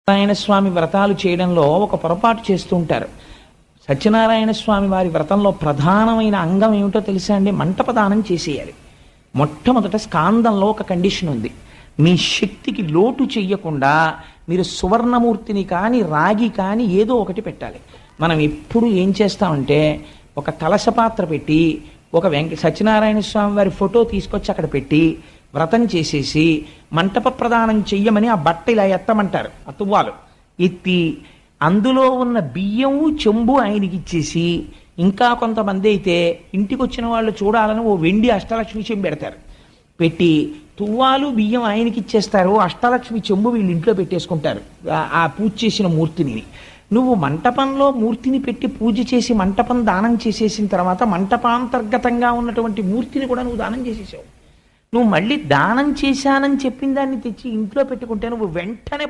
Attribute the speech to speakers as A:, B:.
A: సత్యనారాయణ స్వామి వ్రతాలు చేయడంలో ఒక పొరపాటు చేస్తూ ఉంటారు. సత్యనారాయణ స్వామి వారి వ్రతంలో ప్రధానమైన అంగం ఏమిటో తెలుసా అండి? మంటపదానం చేసేయాలి. మొట్టమొదట స్కాందంలో ఒక కండిషన్ ఉంది. మీ శక్తికి లోటు చెయ్యకుండా మీరు సువర్ణమూర్తిని కానీ రాగి కానీ ఏదో ఒకటి పెట్టాలి. మనం ఎప్పుడు ఏం చేస్తామంటే ఒక కలశ పాత్ర పెట్టి ఒక సత్యనారాయణ స్వామి వారి ఫోటో తీసుకొచ్చి అక్కడ పెట్టి వ్రతం చేసేసి మంటప ప్రదానం చెయ్యమని ఆ బట్ట ఇలా ఎత్తమంటారు. ఆ తువ్వాలు ఎత్తి అందులో ఉన్న బియ్యము చెంబు ఆయనకి ఇచ్చేసి, ఇంకా కొంతమంది అయితే ఇంటికి వచ్చిన వాళ్ళు చూడాలని ఓ వెండి అష్టలక్ష్మి చెంబు పెడతారు. పెట్టి తువ్వాలు బియ్యం ఆయనకి ఇచ్చేస్తారు, అష్టలక్ష్మి చెంబు వీళ్ళు ఇంట్లో పెట్టేసుకుంటారు ఆ పూజ చేసిన మూర్తిని. నువ్వు మంటపంలో మూర్తిని పెట్టి పూజ చేసి మంటపం దానం చేసేసిన తర్వాత మంటపాంతర్గతంగా ఉన్నటువంటి మూర్తిని కూడా నువ్వు దానం చేసేసావు. నువ్వు మళ్ళీ దానం చేశానని చెప్పిన దాన్ని తెచ్చి ఇంట్లో పెట్టుకుంటే నువ్వు వెంటనే